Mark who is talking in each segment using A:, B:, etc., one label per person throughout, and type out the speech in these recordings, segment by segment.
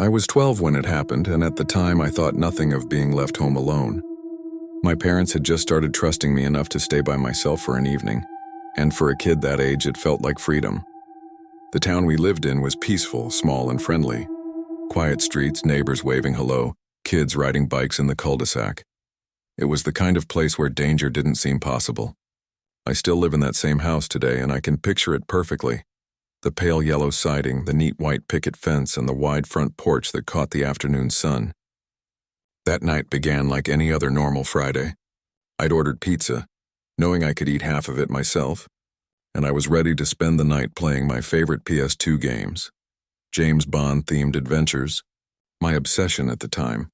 A: I was 12 when it happened, and at the time I thought nothing of being left home alone. My parents had just started trusting me enough to stay by myself for an evening, and for a kid that age it felt like freedom. The town we lived in was peaceful, small, and friendly. Quiet streets, neighbors waving hello, kids riding bikes in the cul-de-sac. It was the kind of place where danger didn't seem possible. I still live in that same house today, and I can picture it perfectly. The pale yellow siding, the neat white picket fence, and the wide front porch that caught the afternoon sun. That night began like any other normal Friday. I'd ordered pizza, knowing I could eat half of it myself, and I was ready to spend the night playing my favorite PS2 games. James Bond-themed adventures, my obsession at the time.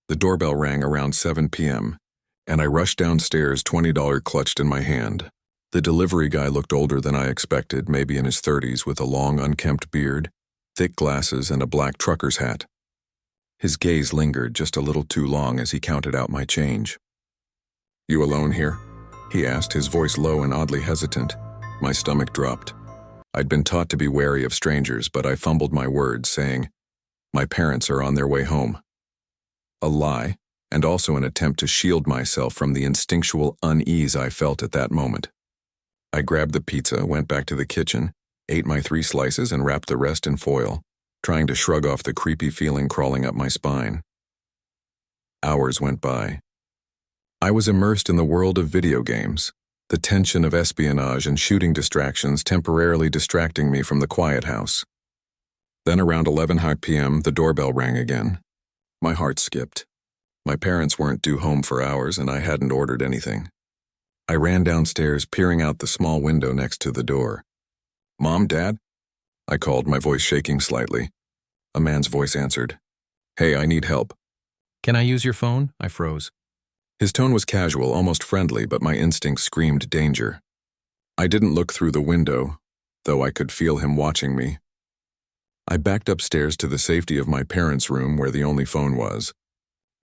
A: The doorbell rang around 7 p.m., and I rushed downstairs, $20 clutched in my hand. The delivery guy looked older than I expected, maybe in his 30s, with a long, unkempt beard, thick glasses, and a black trucker's hat. His gaze lingered just a little too long as he counted out my change. "You alone here?" he asked, his voice low and oddly hesitant. My stomach dropped. I'd been taught to be wary of strangers, but I fumbled my words, saying, "My parents are on their way home." A lie, and also an attempt to shield myself from the instinctual unease I felt at that moment. I grabbed the pizza, went back to the kitchen, ate my 3 slices, and wrapped the rest in foil, trying to shrug off the creepy feeling crawling up my spine. Hours went by. I was immersed in the world of video games, the tension of espionage and shooting distractions temporarily distracting me from the quiet house. Then around 11 p.m., the doorbell rang again. My heart skipped. My parents weren't due home for hours, and I hadn't ordered anything. I ran downstairs, peering out the small window next to the door. "Mom, Dad?" I called, my voice shaking slightly. A man's voice answered. "Hey, I need help."
B: "Can I use your phone?" I froze.
A: His tone was casual, almost friendly, but my instincts screamed danger. I didn't look through the window, though I could feel him watching me. I backed upstairs to the safety of my parents' room where the only phone was.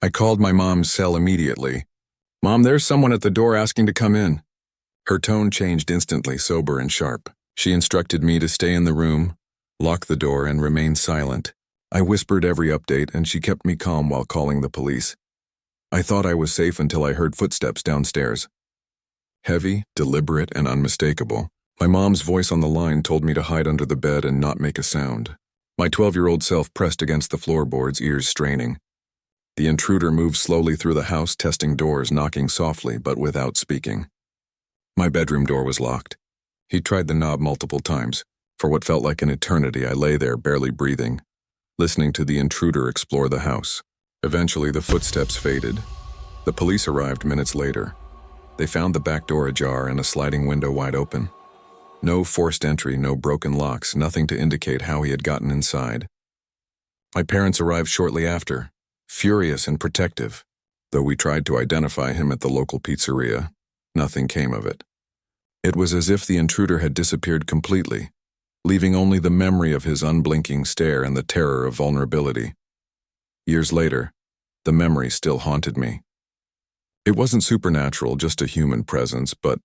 A: I called my mom's cell immediately. "Mom, there's someone at the door asking to come in." Her tone changed instantly, sober and sharp. She instructed me to stay in the room, lock the door, and remain silent. I whispered every update, and she kept me calm while calling the police. I thought I was safe until I heard footsteps downstairs. Heavy, deliberate, and unmistakable. My mom's voice on the line told me to hide under the bed and not make a sound. My 12-year-old self pressed against the floorboards, ears straining. The intruder moved slowly through the house, testing doors, knocking softly but without speaking. My bedroom door was locked. He tried the knob multiple times. For what felt like an eternity, I lay there, barely breathing, listening to the intruder explore the house. Eventually, the footsteps faded. The police arrived minutes later. They found the back door ajar and a sliding window wide open. No forced entry, no broken locks, nothing to indicate how he had gotten inside. My parents arrived shortly after, furious and protective. Though we tried to identify him at the local pizzeria, nothing came of it. It was as if the intruder had disappeared completely, leaving only the memory of his unblinking stare and the terror of vulnerability. Years later, the memory still haunted me. It wasn't supernatural, just a human presence, but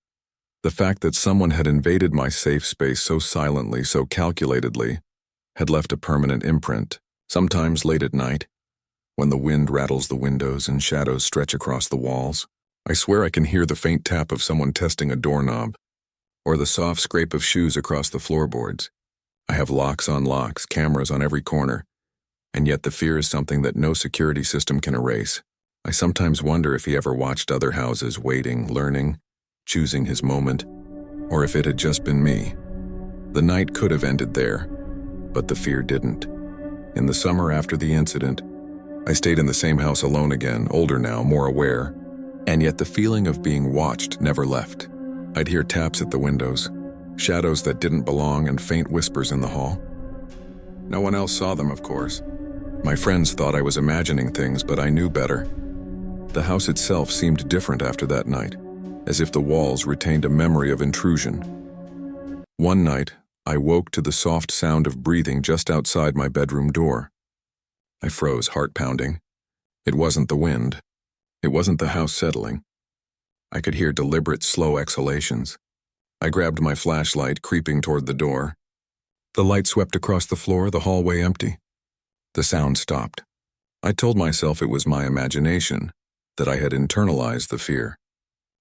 A: the fact that someone had invaded my safe space so silently, so calculatedly, had left a permanent imprint. Sometimes late at night, when the wind rattles the windows and shadows stretch across the walls, I swear I can hear the faint tap of someone testing a doorknob, or the soft scrape of shoes across the floorboards. I have locks on locks, cameras on every corner, and yet the fear is something that no security system can erase. I sometimes wonder if he ever watched other houses, waiting, learning, choosing his moment, or if it had just been me. The night could have ended there, but the fear didn't. In the summer after the incident, I stayed in the same house alone again, older now, more aware, and yet the feeling of being watched never left. I'd hear taps at the windows, shadows that didn't belong, and faint whispers in the hall. No one else saw them, of course. My friends thought I was imagining things, but I knew better. The house itself seemed different after that night, as if the walls retained a memory of intrusion. One night, I woke to the soft sound of breathing just outside my bedroom door. I froze, heart pounding. It wasn't the wind. It wasn't the house settling. I could hear deliberate, slow exhalations. I grabbed my flashlight, creeping toward the door. The light swept across the floor, the hallway empty. The sound stopped. I told myself it was my imagination, that I had internalized the fear.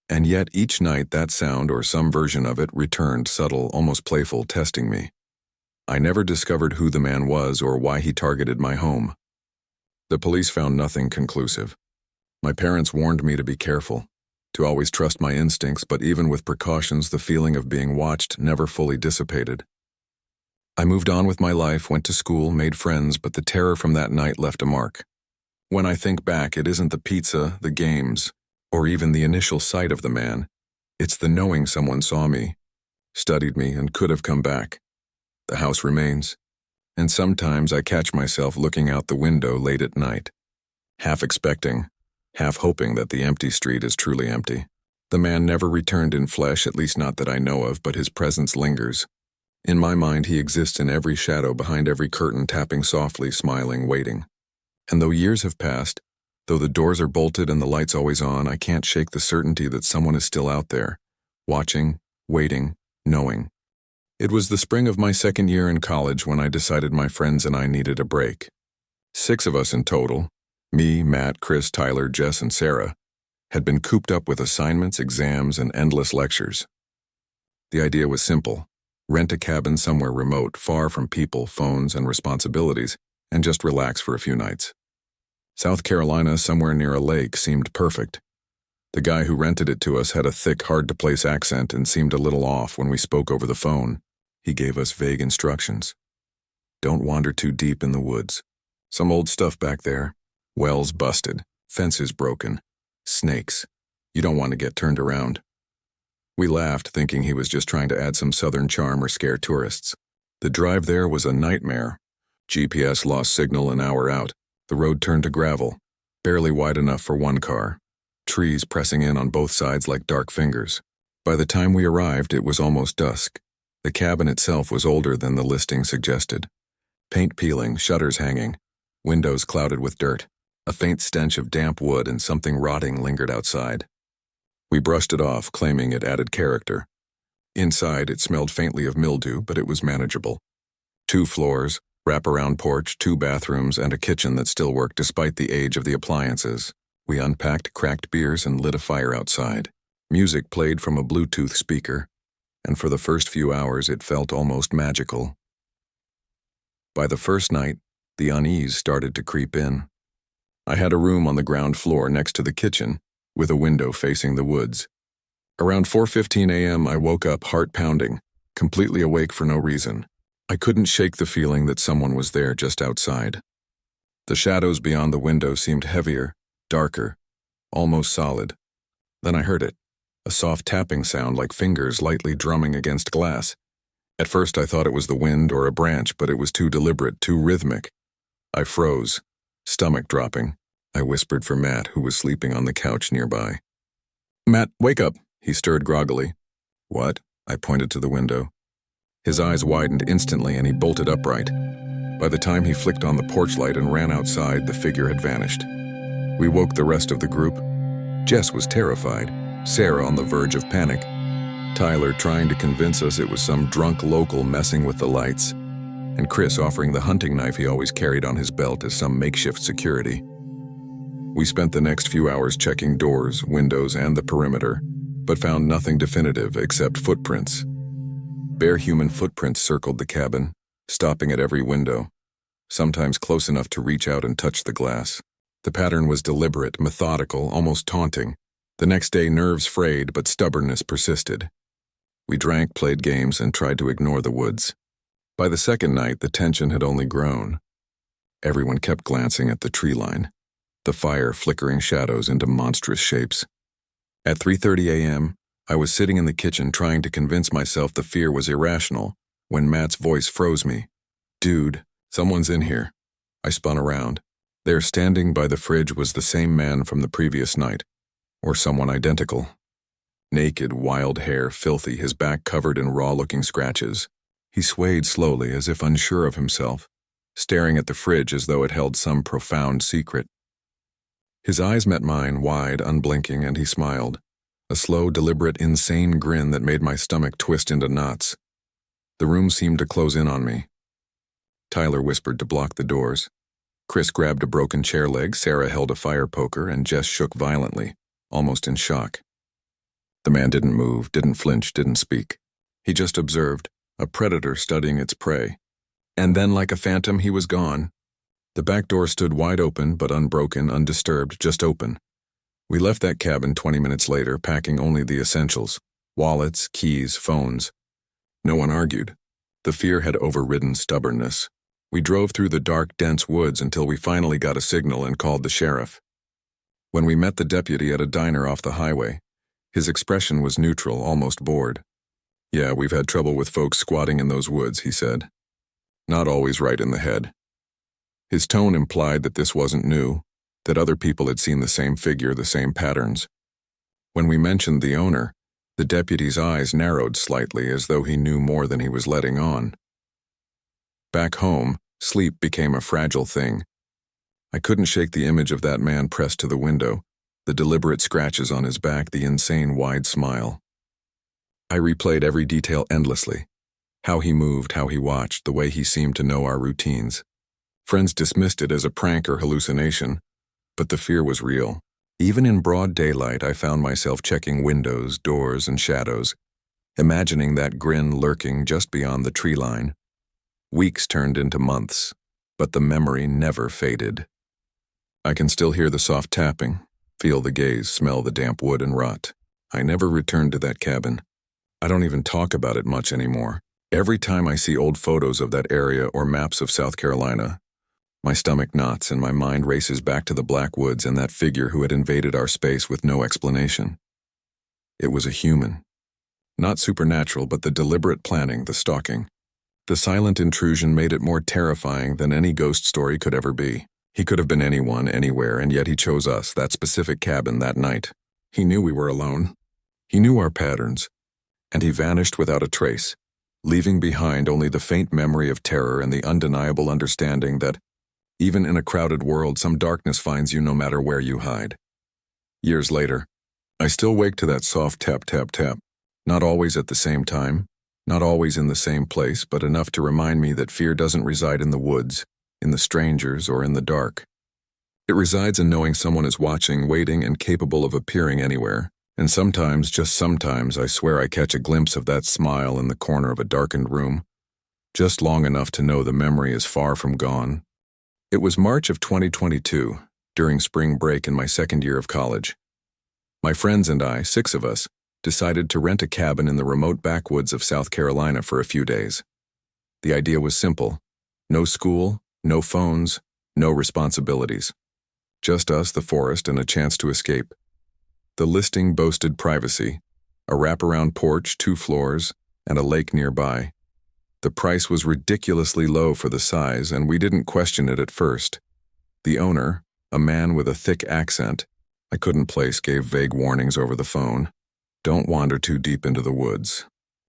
A: And yet each night that sound or some version of it returned, subtle, almost playful, testing me. I never discovered who the man was or why he targeted my home. The police found nothing conclusive. My parents warned me to be careful, to always trust my instincts, but even with precautions, the feeling of being watched never fully dissipated. I moved on with my life, went to school, made friends, but the terror from that night left a mark. When I think back, it isn't the pizza, the games, or even the initial sight of the man. It's the knowing someone saw me, studied me, and could have come back. The house remains, and sometimes I catch myself looking out the window late at night, half expecting, half hoping that the empty street is truly empty. The man never returned in flesh, at least not that I know of, but his presence lingers. In my mind, he exists in every shadow, behind every curtain, tapping softly, smiling, waiting. And though years have passed, though the doors are bolted and the lights always on, I can't shake the certainty that someone is still out there, watching, waiting, knowing. It was the spring of my second year in college when I decided my friends and I needed a break. 6 of us in total, me, Matt, Chris, Tyler, Jess, and Sarah, had been cooped up with assignments, exams, and endless lectures. The idea was simple: rent a cabin somewhere remote, far from people, phones, and responsibilities, and just relax for a few nights. South Carolina, somewhere near a lake, seemed perfect. The guy who rented it to us had a thick, hard-to-place accent and seemed a little off when we spoke over the phone. He gave us vague instructions. Don't wander too deep in the woods. Some old stuff back there. Wells busted, fences broken, snakes. You don't want to get turned around. We laughed, thinking he was just trying to add some southern charm or scare tourists. The drive there was a nightmare. GPS lost signal an hour out. The road turned to gravel, barely wide enough for one car. Trees pressing in on both sides like dark fingers. By the time we arrived, it was almost dusk. The cabin itself was older than the listing suggested. Paint peeling, shutters hanging, windows clouded with dirt. A faint stench of damp wood and something rotting lingered outside. We brushed it off, claiming it added character. Inside, it smelled faintly of mildew, but it was manageable. 2 floors, wraparound porch, 2 bathrooms, and a kitchen that still worked despite the age of the appliances. We unpacked cracked beers and lit a fire outside. Music played from a Bluetooth speaker, and for the first few hours it felt almost magical. By the first night, the unease started to creep in. I had a room on the ground floor next to the kitchen, with a window facing the woods. Around 4:15 a.m. I woke up, heart pounding, completely awake for no reason. I couldn't shake the feeling that someone was there just outside. The shadows beyond the window seemed heavier, darker, almost solid. Then I heard it, a soft tapping sound like fingers lightly drumming against glass. At first I thought it was the wind or a branch, but it was too deliberate, too rhythmic. I froze, stomach dropping. I whispered for Matt, who was sleeping on the couch nearby. "Matt, wake up," he stirred groggily. "What?" I pointed to the window. His eyes widened instantly and he bolted upright. By the time he flicked on the porch light and ran outside, the figure had vanished. We woke the rest of the group. Jess was terrified, Sarah on the verge of panic, Tyler trying to convince us it was some drunk local messing with the lights, and Chris offering the hunting knife he always carried on his belt as some makeshift security. We spent the next few hours checking doors, windows, and the perimeter, but found nothing definitive except footprints. Bare human footprints circled the cabin, stopping at every window, sometimes close enough to reach out and touch the glass. The pattern was deliberate, methodical, almost taunting. The next day, nerves frayed, but stubbornness persisted. We drank, played games, and tried to ignore the woods. By the second night, the tension had only grown. Everyone kept glancing at the tree line, the fire flickering shadows into monstrous shapes. At 3:30 a.m., I was sitting in the kitchen trying to convince myself the fear was irrational when Matt's voice froze me. "Dude, someone's in here." I spun around. There, standing by the fridge, was the same man from the previous night, or someone identical. Naked, wild hair, filthy, his back covered in raw-looking scratches. He swayed slowly, as if unsure of himself, staring at the fridge as though it held some profound secret. His eyes met mine, wide, unblinking, and he smiled, a slow, deliberate, insane grin that made my stomach twist into knots. The room seemed to close in on me. Tyler whispered to block the doors. Chris grabbed a broken chair leg, Sarah held a fire poker, and Jess shook violently, almost in shock. The man didn't move, didn't flinch, didn't speak. He just observed, a predator studying its prey. And then, like a phantom, he was gone. The back door stood wide open, but unbroken, undisturbed, just open. We left that cabin 20 minutes later, packing only the essentials: wallets, keys, phones. No one argued. The fear had overridden stubbornness. We drove through the dark, dense woods until we finally got a signal and called the sheriff. When we met the deputy at a diner off the highway, his expression was neutral, almost bored. "Yeah, we've had trouble with folks squatting in those woods," he said. "Not always right in the head." His tone implied that this wasn't new, that other people had seen the same figure, the same patterns. When we mentioned the owner, the deputy's eyes narrowed slightly, as though he knew more than he was letting on. Back home, sleep became a fragile thing. I couldn't shake the image of that man pressed to the window, the deliberate scratches on his back, the insane wide smile. I replayed every detail endlessly. How he moved, how he watched, the way he seemed to know our routines. Friends dismissed it as a prank or hallucination, but the fear was real. Even in broad daylight, I found myself checking windows, doors, and shadows, imagining that grin lurking just beyond the tree line. Weeks turned into months, but the memory never faded. I can still hear the soft tapping, feel the gaze, smell the damp wood and rot. I never returned to that cabin. I don't even talk about it much anymore. Every time I see old photos of that area or maps of South Carolina, my stomach knots and my mind races back to the black woods and that figure who had invaded our space with no explanation. It was a human. Not supernatural, but the deliberate planning, the stalking. The silent intrusion made it more terrifying than any ghost story could ever be. He could have been anyone, anywhere, and yet he chose us, that specific cabin, that night. He knew we were alone. He knew our patterns. And he vanished without a trace, leaving behind only the faint memory of terror and the undeniable understanding that, even in a crowded world, some darkness finds you no matter where you hide. Years later, I still wake to that soft tap, tap, tap. Not always at the same time, not always in the same place, but enough to remind me that fear doesn't reside in the woods, in the strangers, or in the dark. It resides in knowing someone is watching, waiting, and capable of appearing anywhere. And sometimes, just sometimes, I swear I catch a glimpse of that smile in the corner of a darkened room, just long enough to know the memory is far from gone. It was March of 2022, during spring break in my second year of college. My friends and I, 6 of us, decided to rent a cabin in the remote backwoods of South Carolina for a few days. The idea was simple: no school, no phones, no responsibilities. Just us, the forest, and a chance to escape. The listing boasted privacy, a wraparound porch, 2 floors, and a lake nearby. The price was ridiculously low for the size, and we didn't question it at first. The owner, a man with a thick accent I couldn't place, gave vague warnings over the phone. Don't wander too deep into the woods.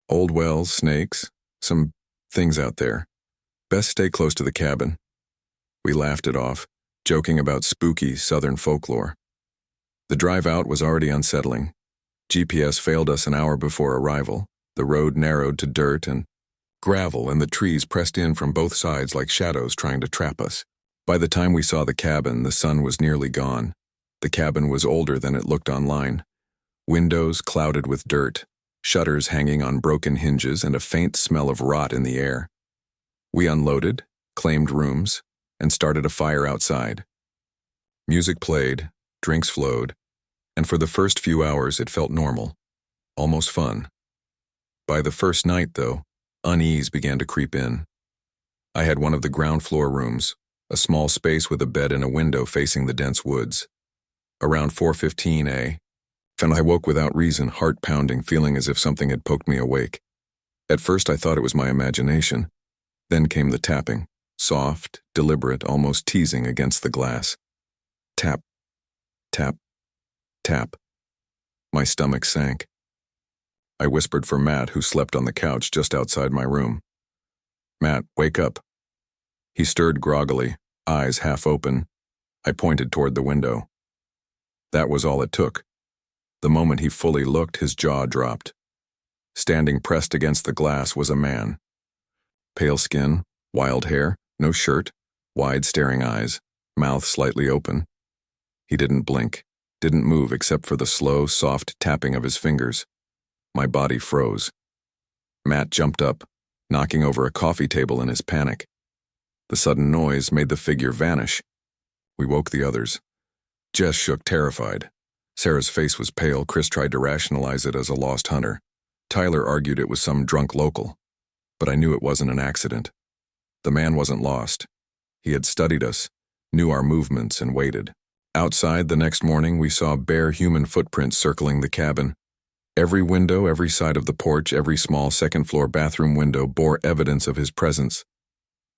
A: Old wells, snakes, some things out there. Best stay close to the cabin. We laughed it off, joking about spooky southern folklore. The drive out was already unsettling. GPS failed us an hour before arrival. The road narrowed to dirt and gravel, and the trees pressed in from both sides like shadows trying to trap us. By the time we saw the cabin, the sun was nearly gone. The cabin was older than it looked online. Windows clouded with dirt, shutters hanging on broken hinges, and a faint smell of rot in the air. We unloaded, claimed rooms, and started a fire outside. Music played, drinks flowed, and for the first few hours it felt normal, almost fun. By the first night, though, unease began to creep in. I had one of the ground floor rooms, a small space with a bed and a window facing the dense woods. Around 4:15 a.m., and I woke without reason, heart pounding, feeling as if something had poked me awake. At first I thought it was my imagination. Then came the tapping, soft, deliberate, almost teasing against the glass. Tap, tap, tap. My stomach sank. I whispered for Matt, who slept on the couch just outside my room. "Matt, wake up." He stirred groggily, eyes half open. I pointed toward the window. That was all it took. The moment he fully looked, his jaw dropped. Standing pressed against the glass was a man. Pale skin, wild hair, no shirt, wide staring eyes. mouth slightly open. He didn't blink, didn't move except for the slow, soft tapping of his fingers. My body froze. Matt jumped up, knocking over a coffee table in his panic. The sudden noise made the figure vanish. We woke the others. Jess shook, terrified. Sarah's face was pale. Chris tried to rationalize it as a lost hunter. Tyler argued it was some drunk local. But I knew it wasn't an accident. The man wasn't lost. He had studied us, knew our movements, and waited. Outside the next morning, we saw bare human footprints circling the cabin. Every window, every side of the porch, every small second-floor bathroom window bore evidence of his presence.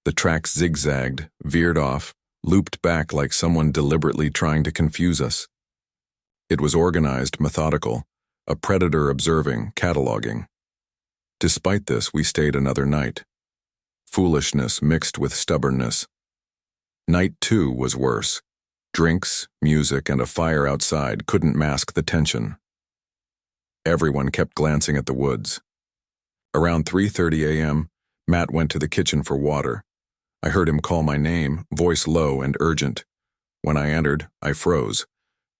A: The tracks zigzagged, veered off, looped back like someone deliberately trying to confuse us. It was organized, methodical, a predator observing, cataloging. Despite this, we stayed another night. Foolishness mixed with stubbornness. Night 2 was worse. Drinks, music, and a fire outside couldn't mask the tension. Everyone kept glancing at the woods. Around 3:30 a.m., Matt went to the kitchen for water. I heard him call my name, voice low and urgent. When I entered, I froze.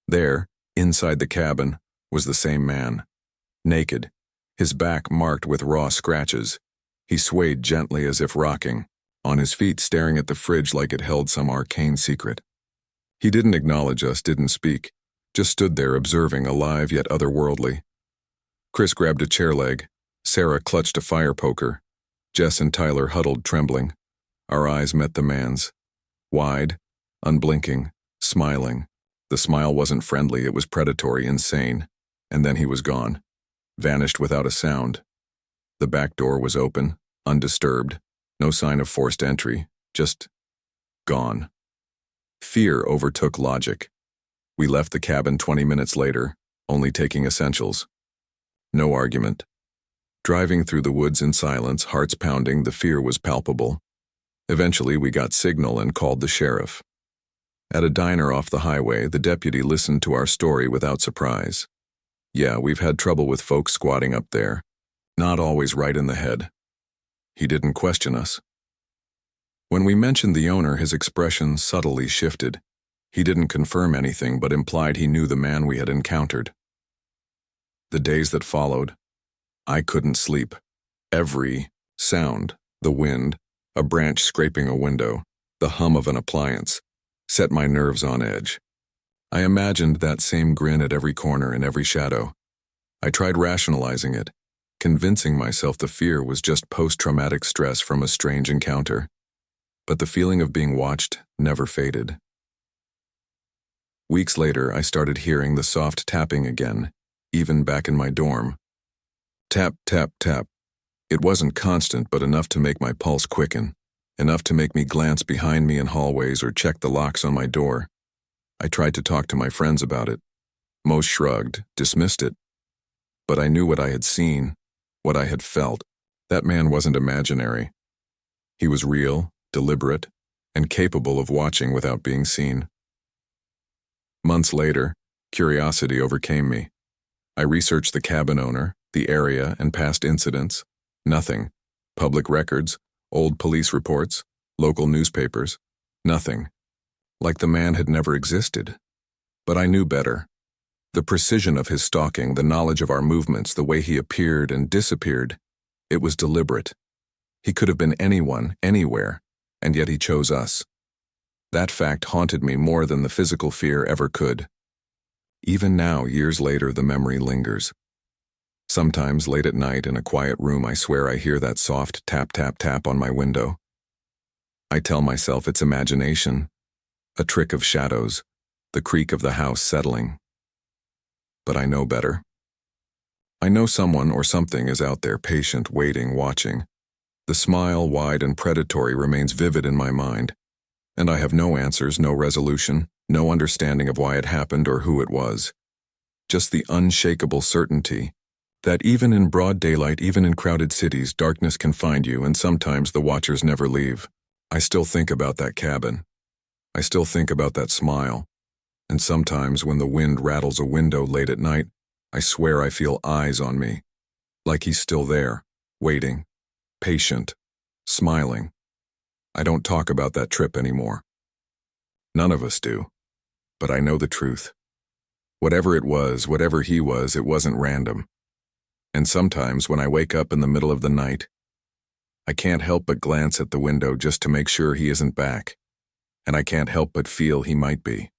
A: There, inside the cabin, was the same man. Naked, his back marked with raw scratches. He swayed gently as if rocking, on his feet staring at the fridge like it held some arcane secret. He didn't acknowledge us, didn't speak, just stood there observing, alive yet otherworldly. Chris grabbed a chair leg. Sarah clutched a fire poker. Jess and Tyler huddled, trembling. Our eyes met the man's. Wide, unblinking, smiling. The smile wasn't friendly, it was predatory, insane. And then he was gone. Vanished without a sound. The back door was open, undisturbed. No sign of forced entry. Just gone. Fear overtook logic. We left the cabin 20 minutes later, only taking essentials. No argument. Driving through the woods in silence, hearts pounding, the fear was palpable. Eventually, we got signal and called the sheriff. At a diner off the highway, the deputy listened to our story without surprise. Yeah, we've had trouble with folks squatting up there. Not always right in the head. He didn't question us. When we mentioned the owner, his expression subtly shifted. He didn't confirm anything, but implied he knew the man we had encountered. The days that followed, I couldn't sleep. Every sound, the wind, a branch scraping a window, the hum of an appliance, set my nerves on edge. I imagined that same grin at every corner, in every shadow. I tried rationalizing it, convincing myself the fear was just post-traumatic stress from a strange encounter. But the feeling of being watched never faded. Weeks later, I started hearing the soft tapping again, even back in my dorm. Tap, tap, tap. It wasn't constant, but enough to make my pulse quicken, enough to make me glance behind me in hallways or check the locks on my door. I tried to talk to my friends about it. Most shrugged, dismissed it. But I knew what I had seen, what I had felt. That man wasn't imaginary. He was real, deliberate, and capable of watching without being seen. Months later, curiosity overcame me. I researched the cabin owner, the area, and past incidents. Nothing. Public records, old police reports, local newspapers. Nothing. Like the man had never existed. But I knew better. The precision of his stalking, the knowledge of our movements, the way he appeared and disappeared, it was deliberate. He could have been anyone, anywhere, and yet he chose us. That fact haunted me more than the physical fear ever could. Even now, years later, the memory lingers. Sometimes, late at night, in a quiet room, I swear I hear that soft tap, tap, tap on my window. I tell myself it's imagination, a trick of shadows, the creak of the house settling. But I know better. I know someone or something is out there, patient, waiting, watching. The smile, wide and predatory, remains vivid in my mind. And I have no answers, no resolution, no understanding of why it happened or who it was. Just the unshakable certainty that even in broad daylight, even in crowded cities, darkness can find you, and sometimes the watchers never leave. I still think about that cabin. I still think about that smile. And sometimes when the wind rattles a window late at night, I swear I feel eyes on me. Like he's still there, waiting, patient, smiling. I don't talk about that trip anymore. None of us do. But I know the truth. Whatever it was, whatever he was, it wasn't random. And sometimes when I wake up in the middle of the night, I can't help but glance at the window just to make sure he isn't back. And I can't help but feel he might be.